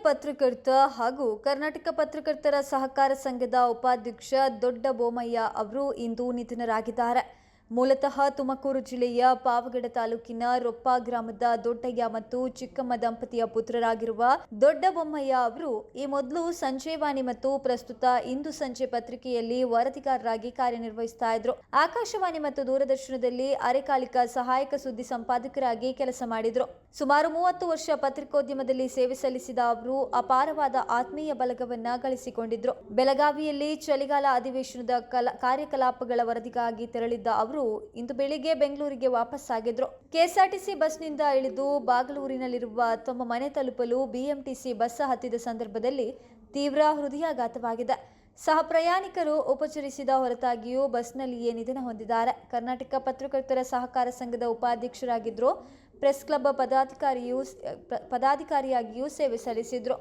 ಪತ್ರಕರ್ತ ಹಾಗೂ ಕರ್ನಾಟಕ ಪತ್ರಕರ್ತರ ಸಹಕಾರ ಸಂಘದ ಉಪಾಧ್ಯಕ್ಷ ದೊಡ್ಡ ಬೋಮಯ್ಯ ಅವರು ಇಂದು ನಿಧನರಾಗಿದ್ದಾರೆ. ಮೂಲತಃ ತುಮಕೂರು ಜಿಲ್ಲೆಯ ಪಾವಗಡ ತಾಲೂಕಿನ ರೊಪ್ಪ ಗ್ರಾಮದ ದೊಡ್ಡಯ್ಯ ಮತ್ತು ಚಿಕ್ಕಮ್ಮ ದಂಪತಿಯ ಪುತ್ರರಾಗಿರುವ ದೊಡ್ಡ ಬೊಮ್ಮಯ್ಯ ಅವರು ಈ ಮೊದಲು ಸಂಜೆವಾಣಿ ಮತ್ತು ಪ್ರಸ್ತುತ ಇಂದು ಸಂಜೆ ಪತ್ರಿಕೆಯಲ್ಲಿ ವರದಿಗಾರರಾಗಿ ಕಾರ್ಯನಿರ್ವಹಿಸ್ತಾ ಇದ್ರು. ಆಕಾಶವಾಣಿ ಮತ್ತು ದೂರದರ್ಶನದಲ್ಲಿ ಅರೆಕಾಲಿಕ ಸಹಾಯಕ ಸುದ್ದಿ ಸಂಪಾದಕರಾಗಿ ಕೆಲಸ ಮಾಡಿದ್ರು. ಸುಮಾರು 30 ವರ್ಷ ಪತ್ರಿಕೋದ್ಯಮದಲ್ಲಿ ಸೇವೆ ಸಲ್ಲಿಸಿದ ಅವರು ಅಪಾರವಾದ ಆತ್ಮೀಯ ಬಲಗವನ್ನ ಗಳಿಸಿಕೊಂಡಿದ್ರು. ಬೆಳಗಾವಿಯಲ್ಲಿ ಚಳಿಗಾಲ ಅಧಿವೇಶನದ ಕಾರ್ಯಕಲಾಪಗಳ ವರದಿಗಾಗಿ ತೆರಳಿದ್ದ ಅವರು ಇಂದು ಬೆಳಿಗ್ಗೆ ಬೆಂಗಳೂರಿಗೆ ವಾಪಸ್ಸಾಗಿದ್ರು. ಕೆಎಸ್ಆರ್ಟಿಸಿ ಬಸ್ನಿಂದ ಇಳಿದು ಬಾಗಲೂರಿನಲ್ಲಿರುವ ತಮ್ಮ ಮನೆ ತಲುಪಲು ಬಿಎಂಟಿಸಿ ಬಸ್ ಹತ್ತಿದ ಸಂದರ್ಭದಲ್ಲಿ ತೀವ್ರ ಹೃದಯಾಘಾತವಾಗಿದೆ. ಸಹ ಪ್ರಯಾಣಿಕರು ಉಪಚರಿಸಿದ ಹೊರತಾಗಿಯೂ ಬಸ್ನಲ್ಲಿಯೇ ನಿಧನ ಹೊಂದಿದ್ದಾರೆ. ಕರ್ನಾಟಕ ಪತ್ರಕರ್ತರ ಸಹಕಾರ ಸಂಘದ ಉಪಾಧ್ಯಕ್ಷರಾಗಿದ್ದರು. ಪ್ರೆಸ್ ಕ್ಲಬ್ ಪದಾಧಿಕಾರಿಯಾಗಿಯೂ ಸೇವೆ ಸಲ್ಲಿಸಿದ್ರು.